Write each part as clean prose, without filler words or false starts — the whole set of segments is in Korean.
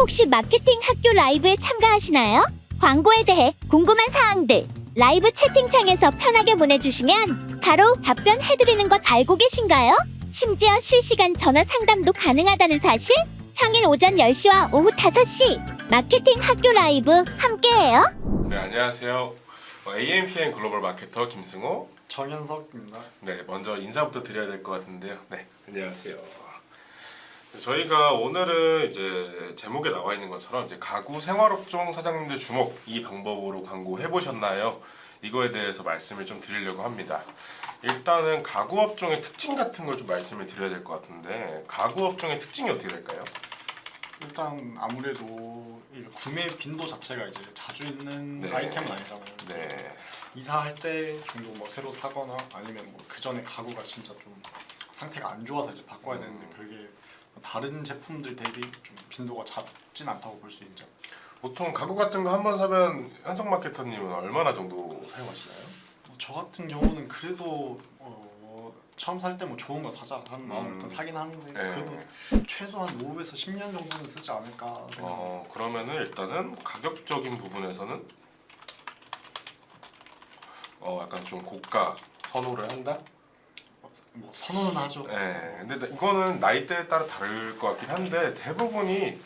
혹시 마케팅 학교 라이브에 참가하시나요? 광고에 대해 궁금한 사항들 라이브 채팅창에서 편하게 보내주시면 바로 답변해드리는 것 알고 계신가요? 심지어 실시간 전화 상담도 가능하다는 사실? 평일 오전 10시와 오후 5시 마케팅 학교 라이브 함께해요. 네, 안녕하세요. AMPN 글로벌 마케터 김승호. 정현석입니다. 네, 먼저 인사부터 드려야 될 것 같은데요. 네, 안녕하세요. 저희가 오늘은 이제 제목에 나와 있는 것처럼 이제 가구 생활업종 사장님들 주목 이 방법으로 광고해 보셨나요? 이거에 대해서 말씀을 좀 드리려고 합니다. 일단은 가구 업종의 특징 같은 걸 좀 말씀을 드려야 될 것 같은데 가구 업종의 특징이 어떻게 될까요? 일단 아무래도 이 구매 빈도 자체가 이제 자주 있는 네. 아이템은 아니잖아요. 네, 이사할 때 정도 뭐 새로 사거나 아니면 뭐 그 전에 가구가 진짜 좀 상태가 안 좋아서 이제 바꿔야 되는데 그게 다른 제품들 대비 좀 빈도가 잦진 않다고 볼 수 있죠. 보통 가구 같은 거 한번 사면 현석 마케터님은 얼마나 정도 사용하시나요? 저 같은 경우는 그래도 처음 살 때 뭐 좋은 거 사자 하는 마음부터 사긴 하는데 네. 그래도 최소한 5에서 10년 정도는 쓰지 않을까 생각합니다. 그러면은 일단은 가격적인 부분에서는 약간 좀 고가 선호를 한다? 뭐 선호는 하죠. 네, 근데 이거는 나이대에 따라 다를 것 같긴 한데 대부분이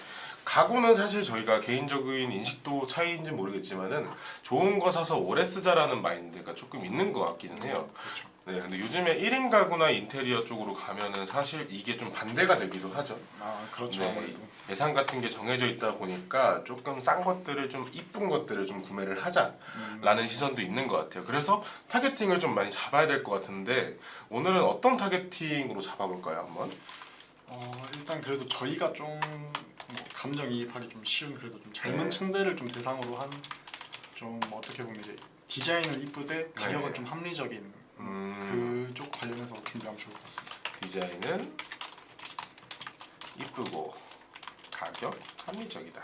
가구는 사실 저희가 개인적인 인식도 차이인지 모르겠지만은 좋은 거 사서 오래 쓰자라는 마인드가 조금 있는 것 같기는 해요. 그렇죠. 네, 근데 요즘에 1인 가구나 인테리어 쪽으로 가면은 사실 이게 좀 반대가 되기도 하죠. 아 그렇죠. 네, 아무래도. 예산 같은 게 정해져 있다 보니까 조금 싼 것들을 좀 이쁜 것들을 좀 구매를 하자라는 시선도 있는 것 같아요. 그래서 타겟팅을 좀 많이 잡아야 될 것 같은데 오늘은 어떤 타겟팅으로 잡아볼까요, 한번? 일단 그래도 저희가 좀 뭐 감정이입하기 좀 쉬운 그래도 좀 젊은 네. 층들을 좀 대상으로 한 좀 어떻게 보면 이제 디자인은 이쁘되 가격은 네. 좀 합리적인 그쪽 관련해서 준비하면 좋을 것 같습니다. 디자인은 이쁘고 가격 합리적이다.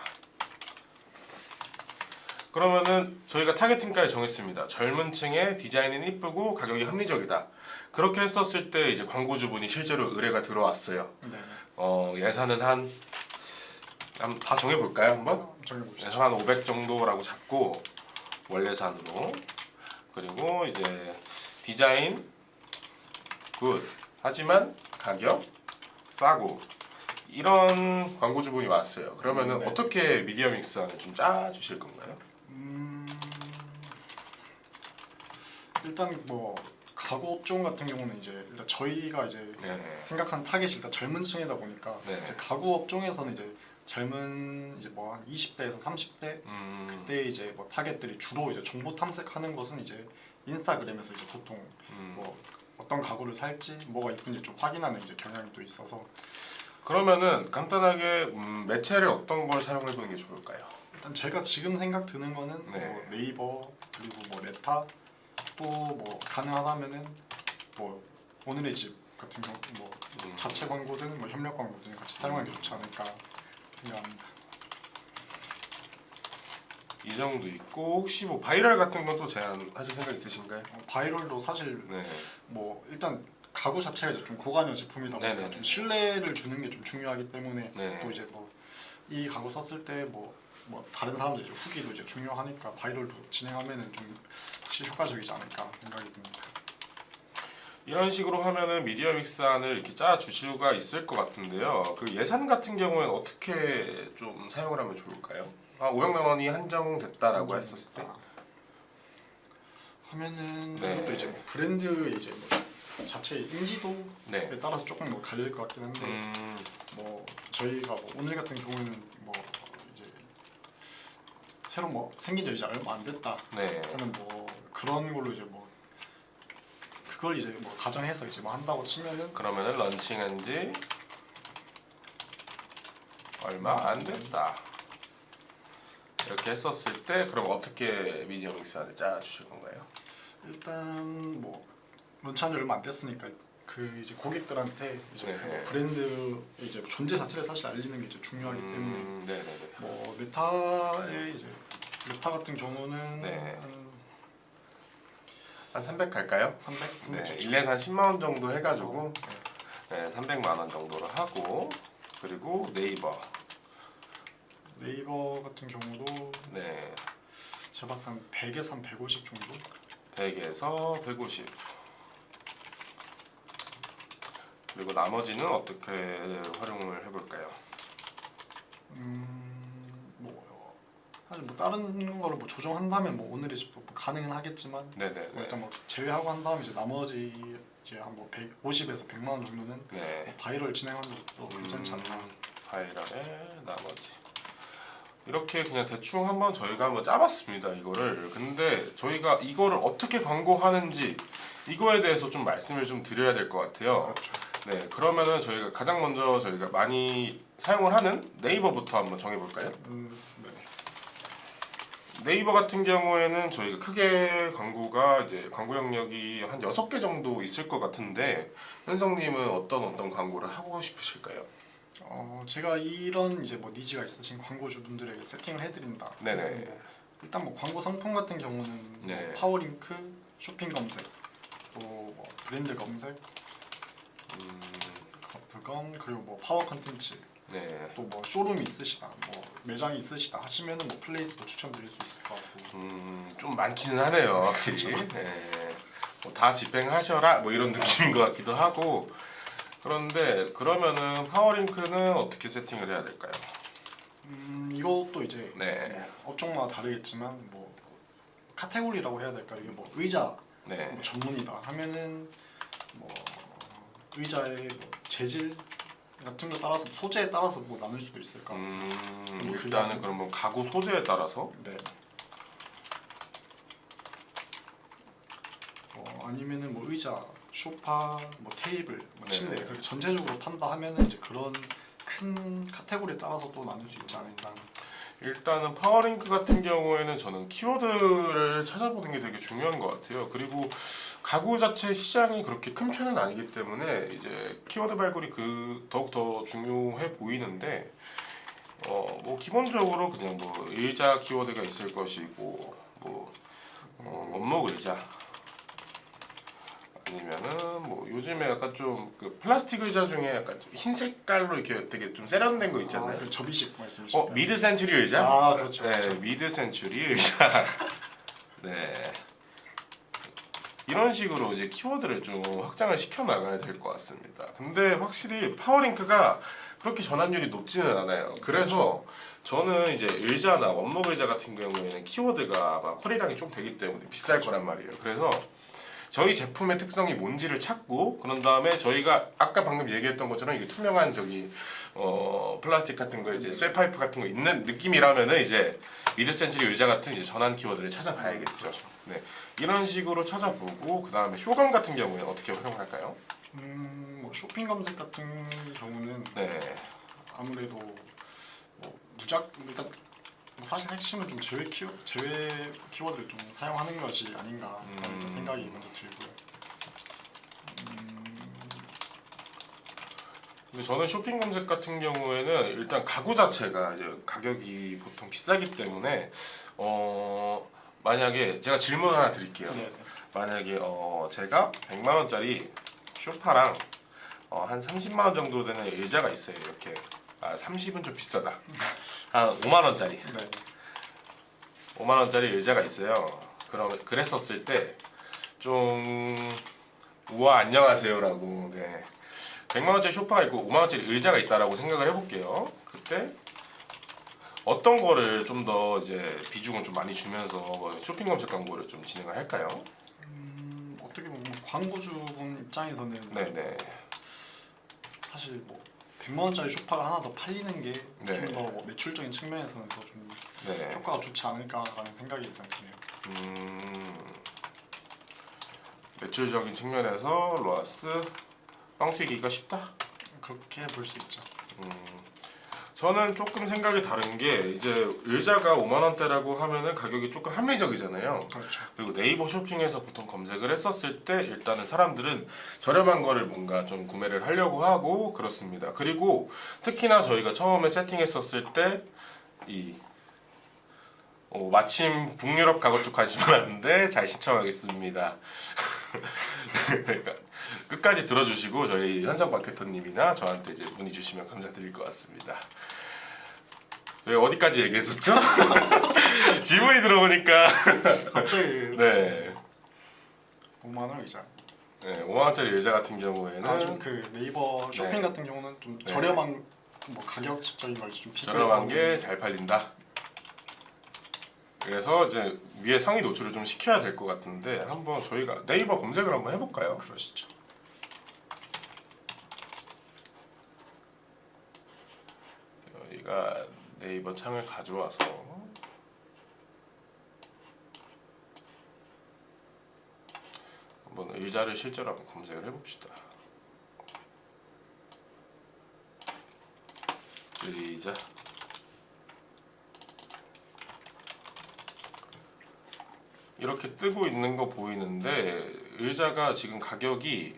그러면은 저희가 타겟팅까지 정했습니다. 젊은 층의 디자인은 이쁘고 가격이 합리적이다. 그렇게 했었을 때 이제 광고주분이 실제로 의뢰가 들어왔어요. 네. 예산은 다 정해볼까요, 한번? 정해보시죠. 예산 한 500 정도라고 잡고 원예산으로. 그리고 이제 디자인 굿 하지만 가격 싸고 이런 광고주분이 왔어요. 그러면은 네. 어떻게 미디어 믹스안을 좀 짜주실 건가요? 일단 뭐 가구 업종 같은 경우는 이제 일단 저희가 이제 네. 생각한 타겟이 일단 젊은 층이다 보니까 네. 이제 가구 업종에서는 이제 젊은 이제 뭐 한 20대에서 30대 그때 이제 뭐 타겟들이 주로 이제 정보 탐색하는 것은 이제 인스타그램에서 이제 보통 뭐 어떤 가구를 살지 뭐가 이쁜지 좀 확인하는 이제 경향이 또 있어서 그러면은 간단하게 매체를 어떤 걸 사용해 보는 게 좋을까요? 일단 제가 지금 생각 드는 거는 네. 뭐 네이버 그리고 뭐 레타 또 뭐 가능하다면은 뭐 오늘의 집 같은 경우 뭐 자체 광고든 뭐 협력 광고든 같이 사용하는 게 좋지 않을까 생각합니다. 이 정도 있고 혹시 뭐 바이럴 같은 건 또 제안하실 생각 있으신가요? 바이럴도 사실 네. 뭐 일단 가구 자체가 이제 좀 고관여 제품이다 보니까 네네네. 좀 신뢰를 주는 게 좀 중요하기 때문에 네. 또 이제 뭐 이 가구 썼을 때 뭐 다른 사람들 이제 후기도 이제 중요하니까 바이럴도 진행하면은 좀 확실히 효과적이지 않을까 생각이 듭니다. 이런 식으로 하면은 미디어 믹스안을 이렇게 짜 주실 수가 있을 것 같은데요. 그 예산 같은 경우에는 어떻게 좀 사용을 하면 좋을까요? 500만 원이 한정됐다라고 했었을 때. 하면은 네. 이것도 이제 뭐 브랜드의 이제 뭐 자체 인지도에 네. 따라서 조금 뭐 갈릴 것 같긴 한데 뭐 저희가 뭐 오늘 같은 경우에는 뭐 이제 새로 뭐 생긴 지 이제 얼마 안 됐다 네. 하는 뭐 그런 걸로 이제 뭐 그걸 이제 뭐 가정해서 이제 뭐 한다고 치면은 그러면은 런칭한 지 얼마 안 됐다. 이렇게 했었을 때 그럼 어떻게 미디어 믹스안을 짜 주실 건가요? 일단 뭐 런치한 지 얼마 안 됐으니까 그 이제 고객들한테 이제 네. 그 브랜드의 이제 존재 자체를 사실 알리는 게 이제 중요하기 때문에 네네네. 뭐 메타의 이제 메타 같은 경우는 네. 한 한 300 갈까요? 300 네. 정도. 1년에 한 10만 원 정도 해가지고 네. 네, 300만 원 정도로 하고 그리고 네이버 네이버 같은 경우도 네, 제가 봤을 때 한 100에서 한 150 정도? 100에서 150. 그리고 나머지는 어떻게 활용을 해볼까요? 뭐 사실 뭐 다른 거를 뭐 조정한다면 뭐 오늘이 뭐 가능은 하겠지만 뭐 네네네. 일단 뭐 제외하고 한 다음에 이제 나머지 이제 한 뭐 150에서 100만 원 정도는 네. 바이럴 진행하는 것도 괜찮지 않나. 바이럴의 나머지. 이렇게 그냥 대충 한번 저희가 한번 짜봤습니다. 이거를. 근데 저희가 이거를 어떻게 광고하는지 이거에 대해서 좀 말씀을 좀 드려야 될 것 같아요. 그렇죠. 네, 그러면은 저희가 가장 먼저 저희가 많이 사용을 하는 네이버부터 한번 정해볼까요? 네. 네이버 같은 경우에는 저희가 크게 광고가 이제 광고 영역이 한 6개 정도 있을 것 같은데 현성님은 어떤 광고를 하고 싶으실까요? 제가 이런 이제 뭐 니즈가 있으신 광고주분들에게 세팅을 해드린다. 네네. 뭐 일단 뭐 광고 상품 같은 경우는 네. 뭐 파워링크, 쇼핑 검색, 또 뭐 브랜드 검색, 거품검, 그리고 뭐 파워 컨텐츠, 네. 또 뭐 쇼룸이 있으시다, 뭐 매장이 있으시다 하시면은 뭐 플레이스도 추천드릴 수 있을 것 같고. 좀 많기는 하네요, 확실히. 네. 뭐다 집행하셔라 뭐 이런 느낌인 것 같기도 하고. 그런데 그러면은 파워링크는 어떻게 세팅을 해야 될까요? 이것도 이제 네. 뭐 업종마다 다르겠지만 뭐 카테고리라고 해야 될까, 이게 뭐 의자 네. 뭐 전문이다 하면은 뭐 의자의 뭐 재질 같은 거 따라서 소재에 따라서 뭐 나눌 수도 있을까. 일단은 그러면 가구 소재에 따라서. 네. 아니면은 뭐 의자, 소파, 뭐 테이블, 뭐 침대 네. 그렇게 전체적으로 판다 하면은 이제 그런 큰 카테고리에 따라서 또 나눌 수 있지 않을까. 일단은 파워링크 같은 경우에는 저는 키워드를 찾아보는 게 되게 중요한 것 같아요. 그리고 가구 자체 시장이 그렇게 큰 편은 아니기 때문에 이제 키워드 발굴이 더욱 더 중요해 보이는데 뭐 기본적으로 그냥 뭐 의자 키워드가 있을 것이고 뭐 원목 의자 아니면은 뭐 요즘에 약간 좀 그 플라스틱 의자 중에 약간 좀 흰 색깔로 이렇게 되게 좀 세련된 거 있잖아요. 그 접이식 말씀이실까요? 미드 센츄리 의자? 아, 그렇죠, 네, 그렇죠. 미드 센츄리 의자. 네. 이런 식으로 이제 키워드를 좀 확장을 시켜 나가야 될 것 같습니다. 근데 확실히 파워링크가 그렇게 전환율이 높지는 않아요. 그래서 저는 이제 의자나 원목 의자 같은 경우에는 키워드가 아마 콜이랑이 좀 되기 때문에 비쌀 거란 말이에요. 그래서 저희 제품의 특성이 뭔지를 찾고 그런 다음에 저희가 아까 방금 얘기했던 것처럼 이게 투명한 플라스틱 같은 거 이제 쇠파이프 같은 거 있는 느낌이라면은 이제 미드 센츄리 의자 같은 이제 전환 키워드를 찾아봐야겠죠. 네, 이런 식으로 찾아보고 그 다음에 쇼감 같은 경우에는 어떻게 활용할까요? 뭐 쇼핑 검색 같은 경우는 네, 아무래도 뭐 일단 사실 핵심은 좀 제외 키워드를 좀 사용하는 것이 아닌가라는 생각이 먼저 들고요. 근데 저는 쇼핑 검색 같은 경우에는 일단 가구 자체가 이제 가격이 보통 비싸기 때문에 만약에 제가 질문 하나 드릴게요. 네. 만약에 제가 100만 원짜리 소파랑 한 30만 원 정도 되는 의자가 있어요. 이렇게 30은 좀 비싸다. 한 5만 원짜리. 네. 5만 원짜리 의자가 있어요. 그랬었을 때 좀 우와 안녕하세요라고. 네. 100만 원짜리 소파가 있고 5만 원짜리 의자가 있다라고 생각을 해볼게요. 그때 어떤 거를 좀 더 이제 비중을 좀 많이 주면서 쇼핑 검색 광고를 좀 진행을 할까요? 어떻게 보면 광고주분 입장에서는 네네. 사실 뭐 100만 원짜리 소파가 하나 더 팔리는 게 좀 네. 더 뭐 매출적인 측면에서는 더 좀 네. 효과가 좋지 않을까라는 생각이 일단 드네요. 매출적인 측면에서 로아스 빵 튀기기가 쉽다. 그렇게 볼 수 있죠. 저는 조금 생각이 다른 게 이제 의자가 5만 원대라고 하면은 가격이 조금 합리적이잖아요. 그렇죠. 그리고 네이버 쇼핑에서 보통 검색을 했었을 때 일단은 사람들은 저렴한 거를 뭔가 좀 구매를 하려고 하고 그렇습니다. 그리고 특히나 저희가 처음에 세팅했었을 때 마침 북유럽 가구 쪽 관심 많았는데 잘 시청하겠습니다. 그러니까 끝까지 들어주시고 저희 현상 마케터님이나 저한테 이제 문의 주시면 감사드릴 것 같습니다. 저희 어디까지 얘기했었죠? 질문이 들어보니까 갑자기 네. 5만 원 의자. 네, 5만 원짜리 의자 같은 경우에는 좀 그 네이버 쇼핑 네. 같은 경우는 좀 네. 저렴한 뭐 가격적인 걸 좀 비교해서 저렴한 게 잘 팔린다. 그래서 이제 위에 상위 노출을 좀 시켜야 될 것 같은데 한번 저희가 네이버 검색을 한번 해볼까요? 그러시죠. 저희가 네이버 창을 가져와서 한번 의자를 실제로 한번 검색을 해봅시다. 의자. 이렇게 뜨고 있는 거 보이는데 의자가 지금 가격이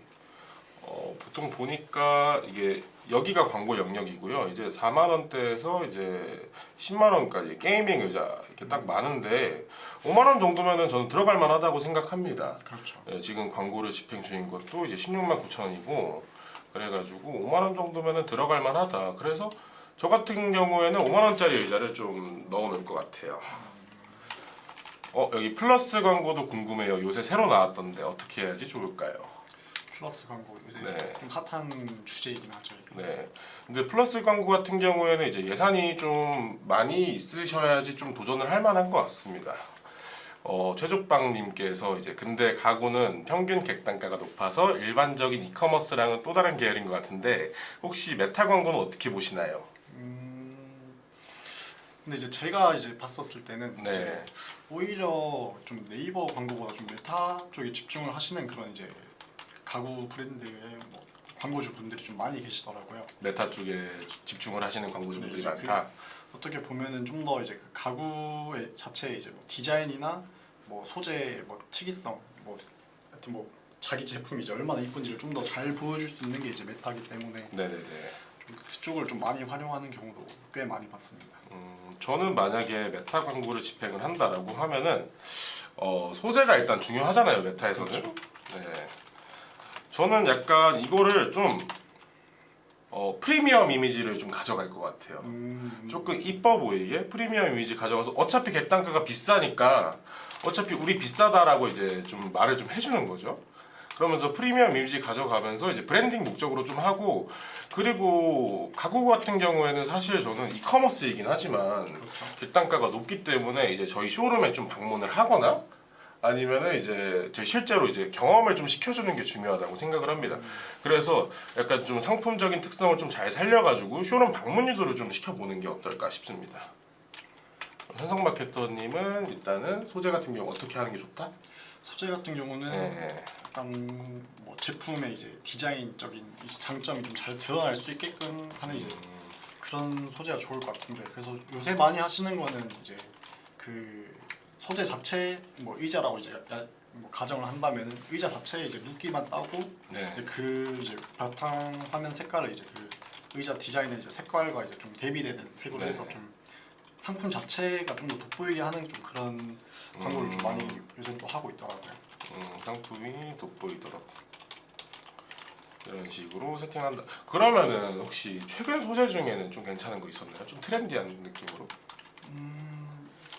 보통 보니까 이게 여기가 광고 영역이고요. 이제 4만 원대에서 이제 10만 원까지 게이밍 의자 이렇게 딱 많은데 5만 원 정도면은 저는 들어갈 만하다고 생각합니다. 그렇죠. 예, 지금 광고를 집행 중인 것도 이제 16만 9천 원이고 그래가지고 5만 원 정도면은 들어갈 만하다. 그래서 저 같은 경우에는 5만 원짜리 의자를 좀 넣어놓을 것 같아요. 여기 플러스 광고도 궁금해요. 요새 새로 나왔던데 어떻게 해야지 좋을까요? 플러스 광고 요새 네. 좀 핫한 주제이긴 하죠. 이게. 네. 근데 플러스 광고 같은 경우에는 이제 예산이 좀 많이 있으셔야지 좀 도전을 할 만한 것 같습니다. 최족방님께서 이제 근데 가구는 평균 객단가가 높아서 일반적인 이커머스랑은 또 다른 계열인 것 같은데 혹시 메타 광고는 어떻게 보시나요? 근데 이제 제가 이제 봤었을 때는 네. 이제 오히려 좀 네이버 광고보다 좀 메타 쪽에 집중을 하시는 그런 이제 가구 브랜드의 뭐 광고주 분들이 좀 많이 계시더라고요. 메타 쪽에 집중을 하시는 광고주분들이 네, 많다. 어떻게 보면은 좀 더 이제 그 가구의 자체의 이제 뭐 디자인이나 뭐 소재 뭐 특이성 뭐 하여튼 뭐 자기 제품이 이제 얼마나 이쁜지를 좀 더 잘 보여줄 수 있는 게 이제 메타기 때문에 네네네. 좀 그쪽을 좀 많이 활용하는 경우도 꽤 많이 봤습니다. 저는 만약에 메타 광고를 집행을 한다라고 하면은 소재가 일단 중요하잖아요 메타에서는. 그렇죠. 네. 저는 약간 이거를 좀 프리미엄 이미지를 좀 가져갈 것 같아요. 조금 이뻐 보이게 프리미엄 이미지 가져가서 어차피 객단가가 비싸니까 어차피 우리 비싸다라고 이제 좀 말을 좀 해주는 거죠. 그러면서 프리미엄 이미지 가져가면서 이제 브랜딩 목적으로 좀 하고 그리고 가구 같은 경우에는 사실 저는 이커머스이긴 하지만 그렇죠. 객단가가 높기 때문에 이제 저희 쇼룸에 좀 방문을 하거나 아니면은 이제 저희 실제로 이제 경험을 좀 시켜주는 게 중요하다고 생각을 합니다. 그래서 약간 좀 상품적인 특성을 좀 잘 살려가지고 쇼룸 방문 유도를 좀 시켜보는 게 어떨까 싶습니다. 현성마케터님은 일단은 소재 같은 경우 어떻게 하는 게 좋다? 소재 같은 경우는 네. 일단 뭐 제품의 이제 디자인적인 이제 장점이 좀 잘 드러날 수 있게끔 하는 이제 그런 소재가 좋을 것 같은데 그래서 요새 많이 하시는 거는 이제 그 소재 자체 뭐 의자라고 이제 뭐 가정을 한다면은 의자 자체에 이제 눕기만 따고 네. 이제 그 이제 바탕 화면 색깔을 이제 그 의자 디자인의 이제 색깔과 이제 좀 대비되는 색으로 네. 해서 좀 상품 자체가 좀 더 돋보이게 하는 좀 그런 광고를 좀 많이 요즘 또 하고 있더라고요. 상품이 돋보이도록 이런 식으로 세팅한다. 그러면은 혹시 최근 소재 중에는 좀 괜찮은 거 있었나요? 좀 트렌디한 느낌으로?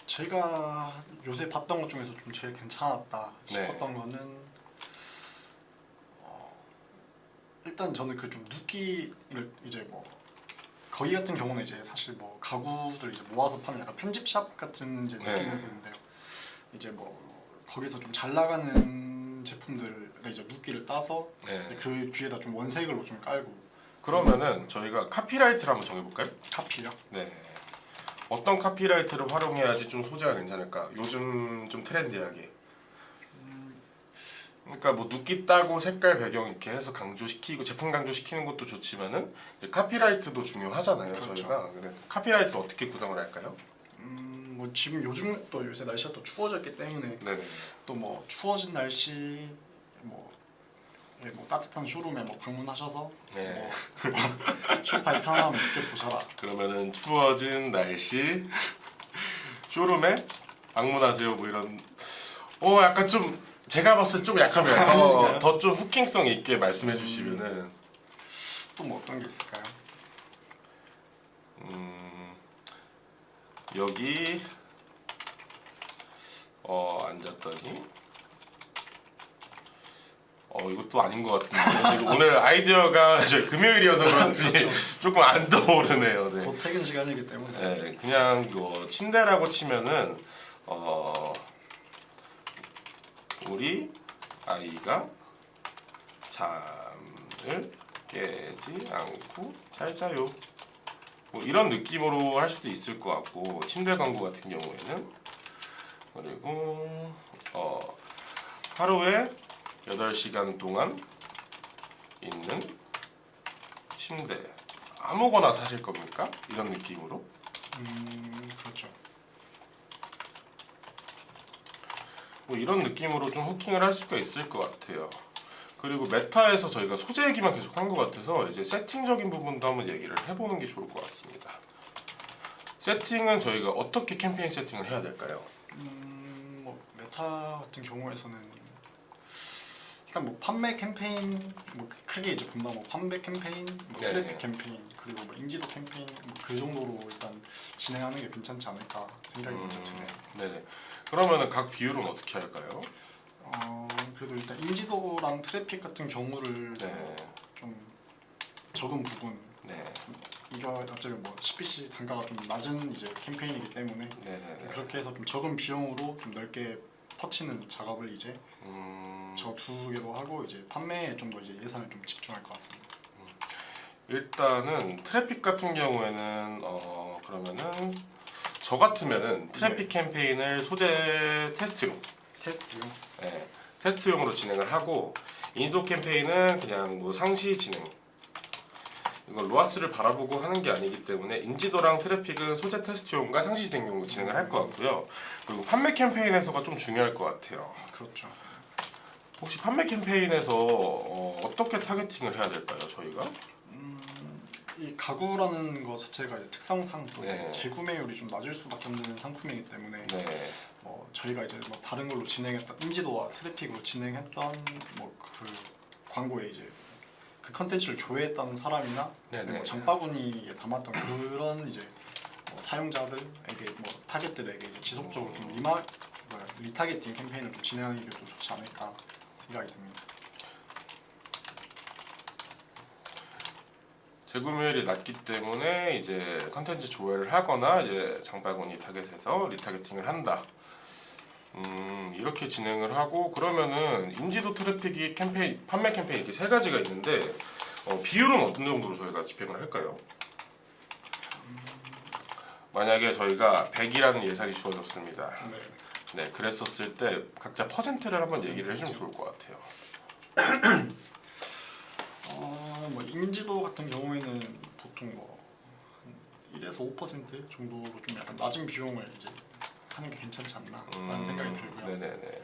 제가 요새 봤던 것 중에서 좀 제일 괜찮았다 네. 싶었던 거는 일단 저는 그 좀 눕기를 이제 뭐 거기 같은 경우는 이제 사실 뭐 가구들 이제 모아서 파는 약간 편집샵 같은 이제 네. 느낌이었는데요. 이제 뭐 거기서 좀 잘 나가는 제품들의 이제 눕기를 따서 네. 그 뒤에다 좀 원색으로 좀 깔고 그러면은 저희가 카피라이트를 한번 정해볼까요? 카피요. 네. 어떤 카피라이트를 활용해야지 좀 소재가 괜찮을까? 요즘 좀 트렌디하게. 그러니까 뭐 눕기 따고 색깔 배경 이렇게 해서 강조시키고 제품 강조시키는 것도 좋지만은 이제 카피라이트도 중요하잖아요. 그렇죠. 저희가. 근데 카피라이트 어떻게 구성을 할까요? 뭐 지금 요즘 또 요새 날씨가 또 추워졌기 때문에 네네. 또 뭐 추워진 날씨 뭐, 예, 뭐 따뜻한 쇼룸에 뭐 방문하셔서 네. 뭐 쇼파의 편함을 느껴보셔라. 그러면은 추워진 날씨 쇼룸에 방문하세요. 뭐 이런. 약간 좀 제가 봤을 때 좀 약하면 더 좀 후킹성 있게 말씀해 주시면은 또 뭐 어떤 게 있을까요? 여기 앉았더니 이것도 아닌 것 같은데 지금 오늘 아이디어가 이제 금요일이어서 그런지 그렇죠. 조금 안 떠오르네요. 네. 곧 퇴근 시간이기 때문에 네, 그냥 침대라고 치면은 우리 아이가 잠을 깨지 않고 잘 자요. 뭐 이런 느낌으로 할 수도 있을 것 같고 침대 광고 같은 경우에는 그리고 하루에 8시간 동안 있는 침대 아무거나 사실 겁니까? 이런 느낌으로 그렇죠. 뭐 이런 느낌으로 좀 후킹을 할 수가 있을 것 같아요. 그리고 메타에서 저희가 소재 얘기만 계속 한 것 같아서 이제 세팅적인 부분도 한번 얘기를 해보는 게 좋을 것 같습니다. 세팅은 저희가 어떻게 캠페인 세팅을 해야 될까요? 뭐 메타 같은 경우에서는 일단 뭐 판매 캠페인 뭐 크게 이제 본다 뭐 판매 캠페인, 뭐 네. 트래픽 캠페인 그리고 뭐 인지도 캠페인 뭐그 정도로 일단 진행하는 게 괜찮지 않을까 생각이 먼저 드네요. 네네. 그러면은 각 비율은 어떻게 할까요? 그래도 일단 인지도랑 트래픽 같은 경우를 네. 좀 적은 부분 네. 이거 어차피 뭐 CPC 단가가 좀 낮은 이제 캠페인이기 때문에 네네네. 그렇게 해서 좀 적은 비용으로 좀 넓게 퍼치는 작업을 이제 저 두 개로 하고 이제 판매에 좀 더 이제 예산을 좀 집중할 것 같습니다. 일단은 트래픽 같은 경우에는 그러면은 저 같으면은 트래픽 캠페인을 소재 테스트용 네, 테스트용으로 진행을 하고 인도 캠페인은 그냥 뭐 상시 진행 이건 로아스를 바라보고 하는 게 아니기 때문에 인지도랑 트래픽은 소재 테스트용과 상시 진행용으로 진행을 할 것 같고요. 그리고 판매 캠페인에서가 좀 중요할 것 같아요. 그렇죠. 혹시 판매 캠페인에서 어떻게 타겟팅을 해야 될까요, 저희가? 이 가구라는 거 자체가 이제 특성상 또 네. 재구매율이 좀 낮을 수밖에 없는 상품이기 때문에 네. 저희가 이제 뭐 다른 걸로 진행했던 인지도와 트래픽으로 진행했던 뭐 그 광고에 이제 그 컨텐츠를 조회했던 사람이나 네네. 뭐 장바구니에 담았던 그런 이제 뭐 사용자들에게 뭐 타겟들에게 이제 지속적으로 좀 리타겟팅 캠페인을 좀 진행하는 게 좀 좋지 않을까 생각이 듭니다. 재구매율이 낮기 때문에 이제 컨텐츠 조회를 하거나 이제 장바구니 타겟에서 리타겟팅을 한다. 이렇게 진행을 하고 그러면은 인지도 트래픽이 캠페인, 판매 캠페인 이렇게 세 가지가 있는데 비율은 어느 정도로 저희가 집행을 할까요? 만약에 저희가 100이라는 예산이 주어졌습니다. 네. 네, 그랬었을 때 각자 퍼센트를 한번 얘기를 해주면 좋을 것 같아요. 뭐 인지도 같은 경우에는 보통 뭐 1에서 5% 정도로 좀 약간 낮은 비용을 이제 하는 게 괜찮지 않나라는 생각이 들고요. 네네네.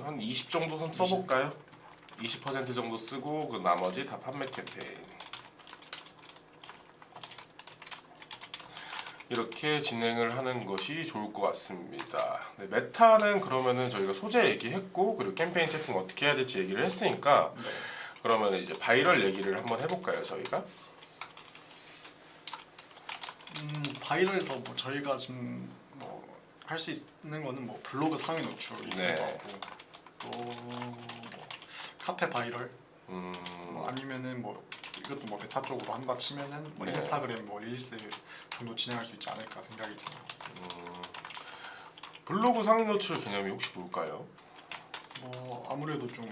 한 20 정도 선 써볼까요? 20% 정도 쓰고 그 나머지 다 판매 캠페인. 이렇게 진행을 하는 것이 좋을 것 같습니다. 네, 메타는 그러면은 저희가 소재 얘기했고 그리고 캠페인 세팅 어떻게 해야 될지 얘기를 했으니까 네. 그러면 이제 바이럴 얘기를 한번 해볼까요, 저희가? 바이럴에서 뭐 저희가 지금 뭐 할 수 있는 거는 뭐 블로그 상위 노출 있을 네. 것 같고 또 뭐 카페 바이럴 뭐 아니면은 뭐 이것도 뭐 메타 쪽으로 한다 치면은 뭐 네. 인스타그램 뭐 릴스 정도 진행할 수 있지 않을까 생각이 드네요. 블로그 상위 노출 개념이 혹시 뭘까요? 뭐 아무래도 좀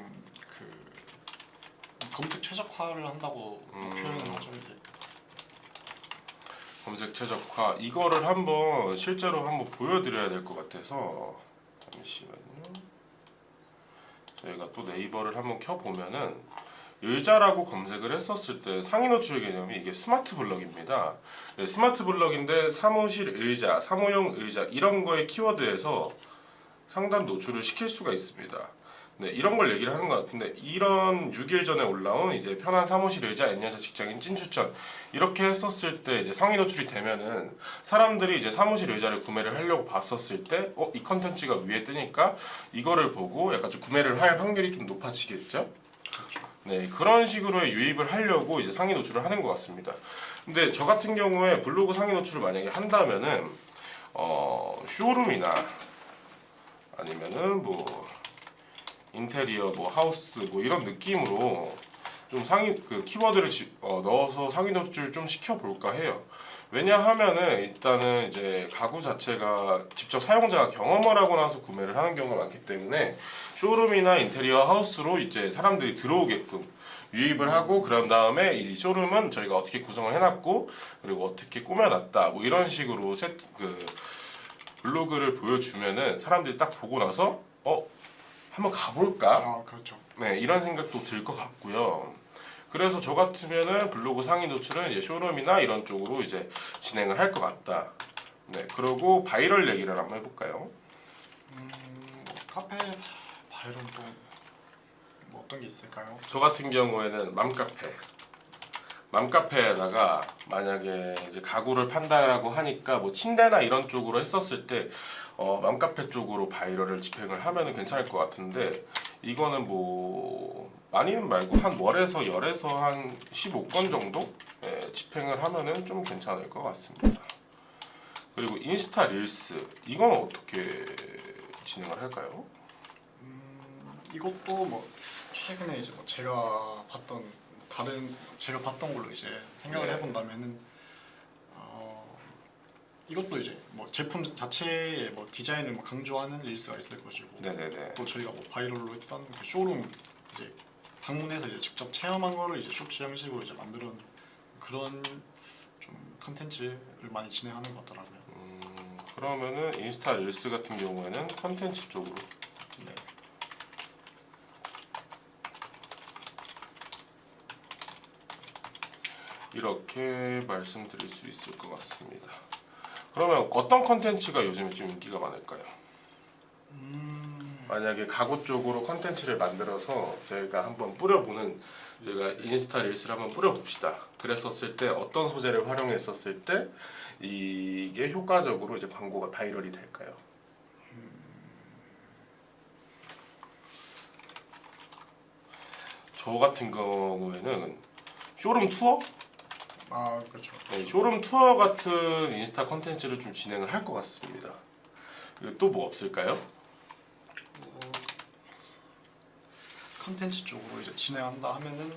그 검색 최적화를 한다고 표현을 하죠. 이제. 검색 최적화 이거를 한번 실제로 한번 보여드려야 될 것 같아서 잠시만요. 저희가 또 네이버를 한번 켜보면은 의자라고 검색을 했었을 때 상위 노출 개념이 이게 스마트 블럭입니다. 네, 스마트 블럭인데 사무실 의자, 사무용 의자 이런 거의 키워드에서 상단 노출을 시킬 수가 있습니다. 네, 이런 걸 얘기를 하는 것 같은데 이런 6일 전에 올라온 이제 편한 사무실 의자 N년차 직장인 찐 추천 이렇게 했었을 때 이제 상위 노출이 되면은 사람들이 이제 사무실 의자를 구매를 하려고 봤었을 때 이 컨텐츠가 위에 뜨니까 이거를 보고 약간 좀 구매를 할 확률이 좀 높아지겠죠? 그렇죠. 네, 그런 식으로의 유입을 하려고 이제 상위 노출을 하는 것 같습니다. 근데 저 같은 경우에 블로그 상위 노출을 만약에 한다면은 쇼룸이나 아니면은 뭐 인테리어, 뭐 하우스, 뭐 이런 느낌으로 좀 상위 그 키워드를 넣어서 상위 노출 좀 시켜볼까 해요. 왜냐하면은 일단은 이제 가구 자체가 직접 사용자가 경험을 하고 나서 구매를 하는 경우가 많기 때문에 쇼룸이나 인테리어 하우스로 이제 사람들이 들어오게끔 유입을 하고 그런 다음에 이 쇼룸은 저희가 어떻게 구성을 해놨고 그리고 어떻게 꾸며놨다 뭐 이런 식으로 블로그를 보여주면은 사람들이 딱 보고 나서 한번 가볼까? 아 그렇죠. 네, 이런 생각도 들 것 같고요. 그래서 저 같으면은 블로그 상위 노출은 이제 쇼룸이나 이런 쪽으로 이제 진행을 할 것 같다. 네, 그러고 바이럴 얘기를 한번 해볼까요? 뭐 카페 바이럴 뭐 어떤 게 있을까요? 저 같은 경우에는 맘카페에다가 만약에 이제 가구를 판다라고 하니까 뭐 침대나 이런 쪽으로 했었을 때 맘카페 쪽으로 바이럴을 집행을 하면은 괜찮을 것 같은데 이거는 뭐 많이는 말고 한 월에서 열에서 한 15건 정도 집행을 하면은 좀 괜찮을 것 같습니다. 그리고 인스타 릴스 이건 어떻게 진행을 할까요? 이것도 뭐 최근에 이제 뭐 제가 봤던 제가 봤던 걸로 이제 생각을 네. 해본다면은 이것도 이제 뭐 제품 자체의 뭐 디자인을 뭐 강조하는 릴스가 있을 것이고 네네네. 또 저희가 뭐 바이럴로 했던 그 쇼룸 이제 방문해서 이제 직접 체험한 거를 이제 쇼츠 형식으로 이제 만드는 그런 좀 컨텐츠를 많이 진행하는 것 같더라고요. 그러면은 인스타 릴스 같은 경우에는 컨텐츠 쪽으로 네. 이렇게 말씀드릴 수 있을 것 같습니다. 그러면 어떤 컨텐츠가 요즘에 좀 인기가 많을까요? 만약에 가구 쪽으로 컨텐츠를 만들어서 저희가 한번 뿌려보는 저희가 인스타 릴스를 한번 뿌려봅시다. 그랬었을 때 어떤 소재를 활용했었을 때 이게 효과적으로 이제 광고가 바이럴이 될까요? 저 같은 경우에는 쇼룸 투어? 아 그렇죠. 네, 쇼룸 투어 같은 인스타 컨텐츠를 좀 진행을 할 것 같습니다. 또 뭐 없을까요? 컨텐츠 쪽으로 이제 진행한다 하면은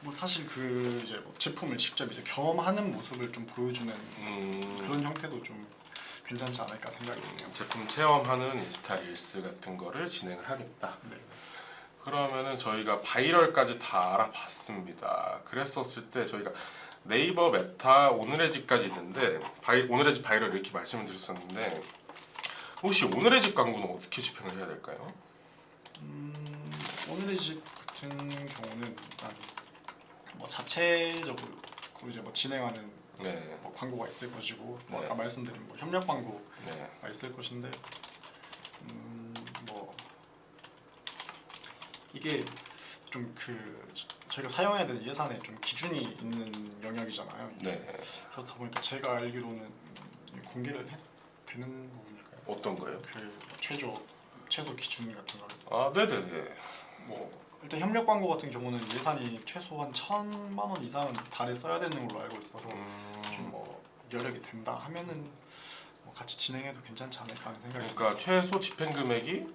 뭐 사실 그 이제 뭐 제품을 직접 이제 경험하는 모습을 좀 보여주는 그런 형태도 좀 괜찮지 않을까 생각이 드네요. 제품 체험하는 인스타 릴스 같은 거를 진행을 하겠다. 네. 그러면은 저희가 바이럴까지 다 알아봤습니다. 그랬었을 때 저희가 네이버 메타 오늘의 집까지 있는데 오늘의 집 바이럴 이렇게 말씀을 드렸었는데 혹시 오늘의 집 광고는 어떻게 집행을 해야 될까요? 오늘의 집 같은 경우는 일단 뭐 자체적으로 이제 뭐 진행하는 네, 뭐 광고가 있을 것이고 뭐 네. 아까 말씀드린 뭐 협력 광고가 네, 있을 것인데 뭐 이게 좀 그 저희가 사용해야 되는 예산에 좀 기준이 있는 영역이잖아요. 네. 그렇다 보니까 제가 알기로는 공개를 되는 부분일까요? 어떤 거요? 그 최소 기준 같은 거를 아, 네네네. 뭐 일단 협력 광고 같은 경우는 예산이 최소한 1,000만 원 이상은 달에 써야 되는 걸로 알고 있어서 좀 뭐 여력이 된다 하면은 뭐 같이 진행해도 괜찮지 않을까 하는 생각이 듭니다. 그러니까 최소 집행 금액이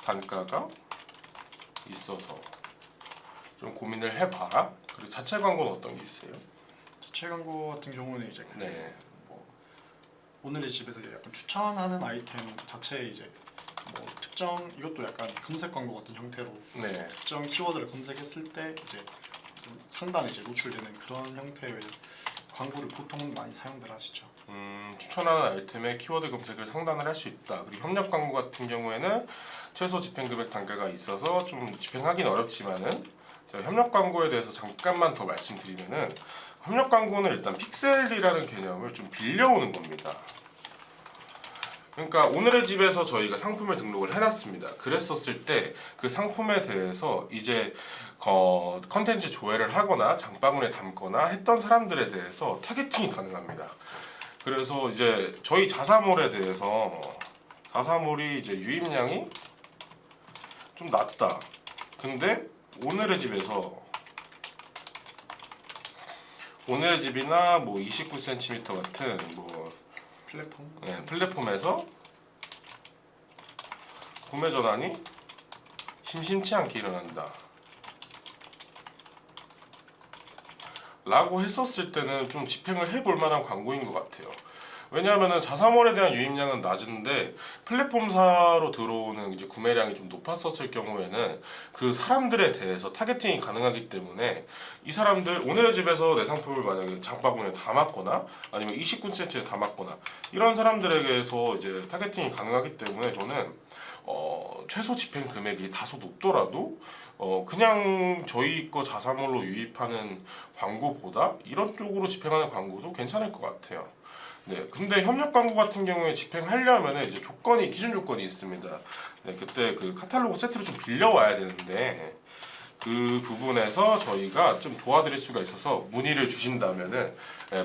단가가 있어서 좀 고민을 해봐라. 그리고 자체 광고는 어떤 게 있어요? 자체 광고 같은 경우는 이제 그 네. 뭐 오늘의 집에서 약간 추천하는 아이템 자체에 이제 뭐 특정 이것도 약간 검색 광고 같은 형태로 네. 특정 키워드를 검색했을 때 이제 좀 상단에 이제 노출되는 그런 형태의 광고를 보통 많이 사용들 하시죠. 추천하는 아이템의 키워드 검색을 상단을 할 수 있다. 그리고 협력 광고 같은 경우에는 최소 집행 금액 단가가 있어서 좀 집행하기는 어렵지만은 제가 협력 광고에 대해서 잠깐만 더 말씀드리면은 협력 광고는 일단 픽셀이라는 개념을 좀 빌려오는 겁니다. 그러니까 오늘의 집에서 저희가 상품을 등록을 해놨습니다. 그랬었을 때 그 상품에 대해서 이제 컨텐츠 조회를 하거나 장바구니에 담거나 했던 사람들에 대해서 타겟팅이 가능합니다. 그래서 이제 저희 자사몰에 대해서 자사몰이 이제 유입량이 좀 낮다. 근데 오늘의 집이나 뭐 29cm 같은 뭐 플랫폼. 플랫폼에서 구매 전환이 심심치 않게 일어난다 라고 했었을 때는 좀 집행을 해볼 만한 광고인 것 같아요. 왜냐하면 자사몰에 대한 유입량은 낮은데 플랫폼사로 들어오는 이제 구매량이 좀 높았었을 경우에는 그 사람들에 대해서 타겟팅이 가능하기 때문에 이 사람들 오늘의 집에서 내 상품을 만약에 장바구니에 담았거나 아니면 29cm에 담았거나 이런 사람들에게서 이제 타겟팅이 가능하기 때문에 저는 최소 집행 금액이 다소 높더라도 그냥 저희 거 자사몰로 유입하는 광고보다 이런 쪽으로 집행하는 광고도 괜찮을 것 같아요. 네, 근데 협력 광고 같은 경우에 집행하려면 이제 기준 조건이 있습니다. 네, 그때 그 카탈로그 세트를 좀 빌려와야 되는데 그 부분에서 저희가 좀 도와드릴 수가 있어서 문의를 주신다면은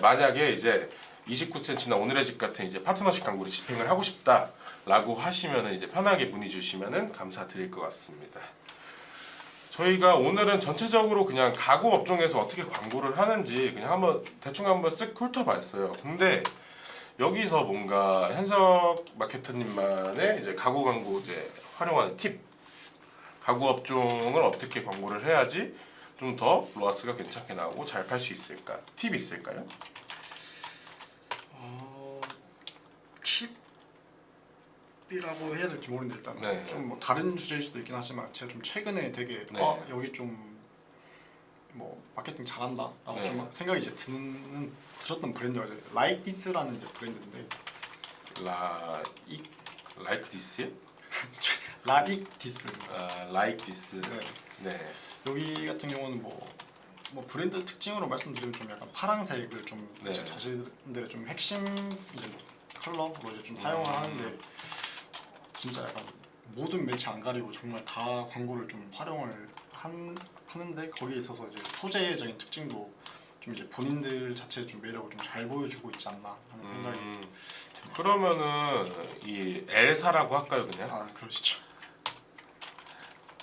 만약에 이제 29cm나 오늘의 집 같은 이제 파트너십 광고를 집행을 하고 싶다라고 하시면은 이제 편하게 문의 주시면은 감사드릴 것 같습니다. 저희가 오늘은 전체적으로 그냥 가구 업종에서 어떻게 광고를 하는지 그냥 대충 한번 쓱 훑어봤어요. 근데 여기서 뭔가 현석 마케터님만의 이제 가구 광고 이제 활용하는 팁, 가구 업종을 어떻게 광고를 해야지 좀 더 로아스가 괜찮게 나오고 잘 팔 수 있을까? 팁 있을까요? 팁이라고 해야 될지 모르는데 일단 네. 좀 뭐 다른 주제일 수도 있긴 하지만 제가 좀 최근에 되게 네. 여기 좀 뭐 마케팅 잘한다라고 네. 좀 생각이 이제 들었던 브랜드가 이제 Like This라는 이제 브랜드인데 like this? Like This. like this. 네. 네. 여기 같은 경우는 뭐 브랜드 특징으로 말씀드리면 좀 약간 파란색을 좀 네. 자신들의 좀 핵심 이제 뭐 컬러로 이제 좀 사용을 하는데 진짜 약간 모든 매체 안 가리고 정말 다 광고를 좀 활용을 하는데 거기에 있어서 이제 소재적인 특징도 좀 이제 본인들 자체의 좀 매력을 좀 잘 보여주고 있지 않나 하는 생각이. 그러면은 이 L사라고 할까요 그냥? 그러시죠.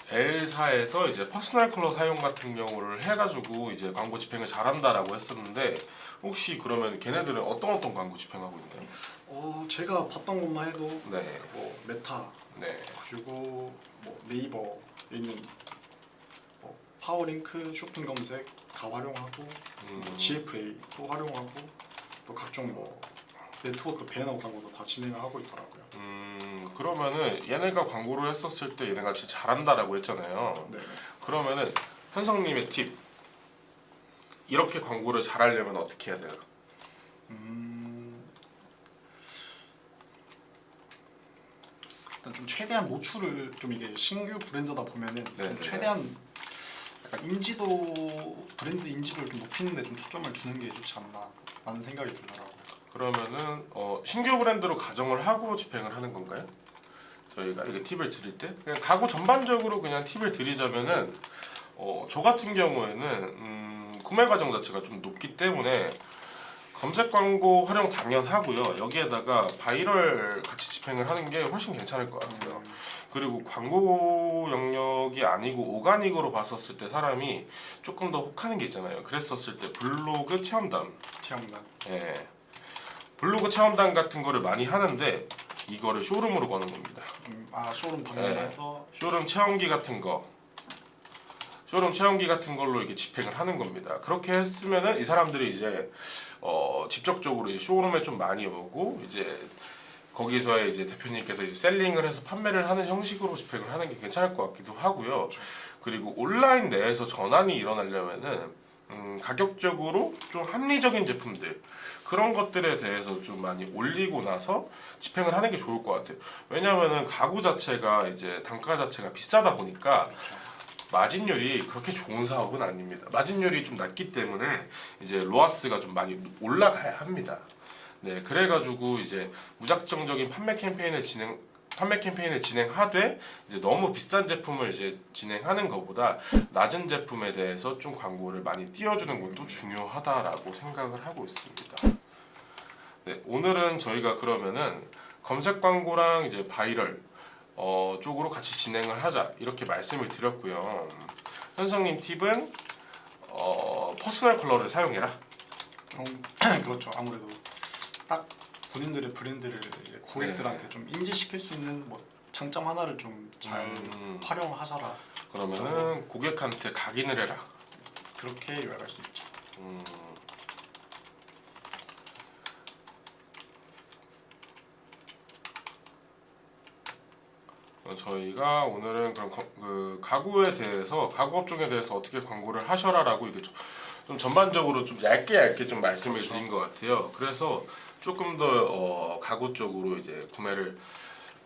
L사에서 이제 퍼스널 컬러 사용 같은 경우를 해가지고 이제 광고 집행을 잘한다라고 했었는데 혹시 그러면 걔네들은 어떤 광고 집행하고 있나요? 제가 봤던 것만 해도 네. 뭐 메타 네. 그리고 뭐 네이버에 있는 뭐 파워링크 쇼핑 검색 다 활용하고 뭐 GFA도 활용하고 또 각종 뭐 네트워크 배너 광고도 다 진행을 하고 있더라고요. 그러면은 얘네가 광고를 했었을 때 얘네가 진짜 잘한다라고 했잖아요. 네. 그러면은 현성님의 팁 이렇게 광고를 잘하려면 어떻게 해야 돼요? 일단 좀 최대한 노출을 좀 이게 신규 브랜드다 보면은 네, 좀 네. 최대한 약간 브랜드 인지도를 좀 높이는데 좀 초점을 두는 게 좋지 않나라는 생각이 들더라고요. 그러면은 신규 브랜드로 가정을 하고 집행을 하는 건가요? 저희가 이게 팁을 드릴 때 그냥 가구 전반적으로 그냥 팁을 드리자면은 저 같은 경우에는 구매 과정 자체가 좀 높기 때문에 검색 광고 활용 당연하고요. 여기에다가 바이럴 같이 집행을 하는 게 훨씬 괜찮을 것 같아요. 그리고 광고 영역이 아니고 오가닉으로 봤었을 때 사람이 조금 더 혹하는 게 있잖아요. 그랬었을 때 블로그 체험단. 예. 블로그 체험단 같은 거를 많이 하는데 이거를 쇼룸으로 거는 겁니다. 쇼룸 방문해서 쇼룸 체험기 같은 걸로 이렇게 집행을 하는 겁니다. 그렇게 했으면은 이 사람들이 이제 직접적으로 이제 쇼룸에 좀 많이 오고 이제 거기서 이제 대표님께서 이제 셀링을 해서 판매를 하는 형식으로 집행을 하는 게 괜찮을 것 같기도 하고요. 그리고 온라인 내에서 전환이 일어나려면은 가격적으로 좀 합리적인 제품들 그런 것들에 대해서 좀 많이 올리고 나서 집행을 하는 게 좋을 것 같아요. 왜냐하면은 가구 자체가 이제 단가 자체가 비싸다 보니까 마진율이 그렇게 좋은 사업은 아닙니다. 마진율이 좀 낮기 때문에 이제 로아스가 좀 많이 올라가야 합니다. 네, 그래가지고 이제 무작정적인 판매 캠페인을 진행하되 이제 너무 비싼 제품을 이제 진행하는 것보다 낮은 제품에 대해서 좀 광고를 많이 띄워주는 것도 중요하다라고 생각을 하고 있습니다. 네, 오늘은 저희가 그러면은 검색 광고랑 이제 바이럴 쪽으로 같이 진행을 하자 이렇게 말씀을 드렸고요. 현성님 팁은 퍼스널 컬러를 사용해라. 좀 그렇죠. 아무래도 딱 본인들의 브랜드를 이제 고객들한테 좀 인지시킬 수 있는 뭐 장점 하나를 좀 잘 활용하셔라. 그러면은 고객한테 각인을 해라. 그렇게 요약할 수 있죠. 저희가 오늘은 그럼 그 가구에 대해서 가구 업종에 대해서 어떻게 광고를 하셔라라고 이게 좀 전반적으로 좀 얇게 좀 말씀을 드린 것 같아요. 그래서 조금 더 가구 쪽으로 이제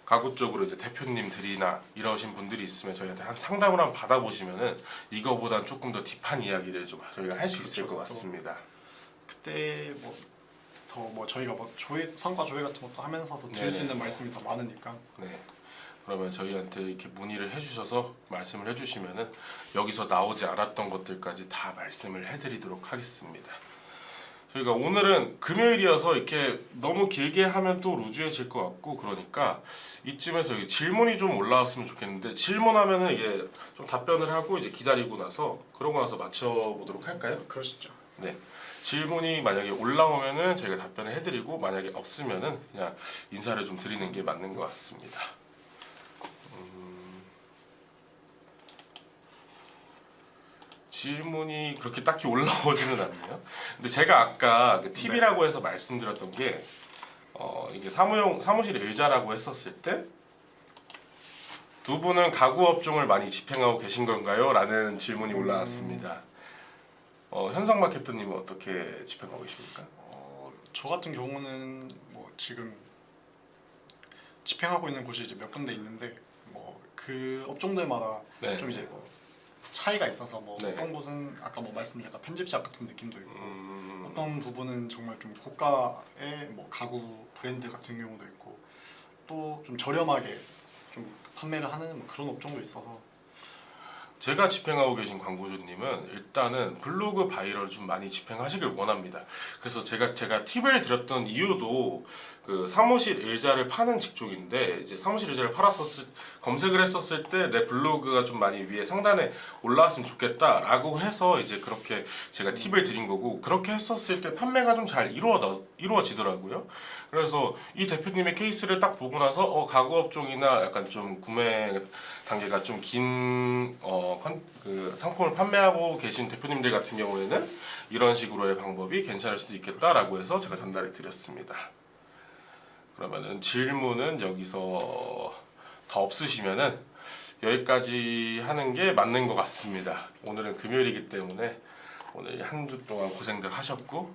가구 쪽으로 이제 대표님들이나 이러신 분들이 있으면 저희한테 한 상담을 한번 받아보시면은 이거보단 조금 더 딥한 이야기를 좀 저희가 할 수 있을 것 같습니다. 그때 뭐 저희가 뭐 성과 조회 같은 것도 하면서도 드릴 수 있는 말씀이 더 많으니까. 네. 그러면 저희한테 이렇게 문의를 해주셔서 말씀을 해주시면은 여기서 나오지 않았던 것들까지 다 말씀을 해드리도록 하겠습니다. 저희가 오늘은 금요일이어서 이렇게 너무 길게 하면 또 루즈해질 것 같고 그러니까 이쯤에서 여기 질문이 좀 올라왔으면 좋겠는데 질문하면은 이게 좀 답변을 하고 이제 기다리고 나서 그러고 나서 맞춰보도록 할까요? 그러시죠. 네. 질문이 만약에 올라오면은 저희가 답변을 해드리고 만약에 없으면은 그냥 인사를 좀 드리는 게 맞는 것 같습니다. 질문이 그렇게 딱히 올라오지는 않네요. 근데 제가 아까 그 팁이라고 해서 말씀드렸던 게 이게 사무실 의자라고 했었을 때 두 분은 가구 업종을 많이 집행하고 계신 건가요? 라는 질문이 올라왔습니다. 현성 마케터님은 어떻게 집행하고 계십니까? 저 같은 경우는 뭐 지금 집행하고 있는 곳이 이제 몇 군데 있는데 뭐 그 업종들마다 네. 좀 이제 뭐 차이가 있어서 뭐 네. 어떤 곳은 아까 뭐 말씀드린 약간 편집샵 같은 느낌도 있고 어떤 부분은 정말 좀 고가의 뭐 가구 브랜드 같은 경우도 있고 또 좀 저렴하게 좀 판매를 하는 뭐 그런 업종도 있어서 제가 집행하고 계신 광고주님은 일단은 블로그 바이럴 좀 많이 집행하시길 원합니다. 그래서 제가 팁을 드렸던 이유도 그 사무실 의자를 파는 직종인데 이제 사무실 의자를 검색을 했었을 때 내 블로그가 좀 많이 위에 상단에 올라왔으면 좋겠다라고 해서 이제 그렇게 제가 팁을 드린 거고 그렇게 했었을 때 판매가 좀 잘 이루어지더라고요. 그래서 이 대표님의 케이스를 딱 보고 나서 가구 업종이나 약간 좀 구매 단계가 좀 긴 그 상품을 판매하고 계신 대표님들 같은 경우에는 이런 식으로의 방법이 괜찮을 수도 있겠다라고 해서 제가 전달해 드렸습니다. 그러면은 질문은 여기서 더 없으시면은 여기까지 하는 게 맞는 것 같습니다. 오늘은 금요일이기 때문에 오늘 한 주 동안 고생들 하셨고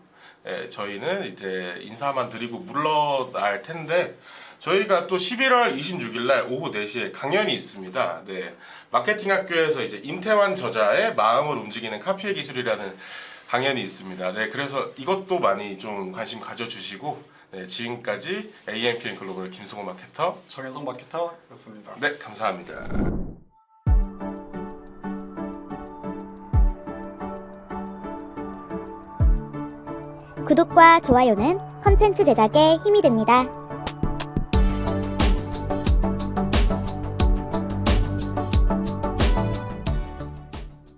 저희는 이제 인사만 드리고 물러날 텐데 저희가 또 11월 26일 날 오후 4시에 강연이 있습니다. 네. 마케팅 학교에서 이제 임태환 저자의 마음을 움직이는 카피의 기술이라는 강연이 있습니다. 네. 그래서 이것도 많이 좀 관심 가져주시고 네, 지금까지 AMPN 글로벌 김승호 마케터 정현성 마케터였습니다. 네, 감사합니다. 구독과 좋아요는 컨텐츠 제작에 힘이 됩니다.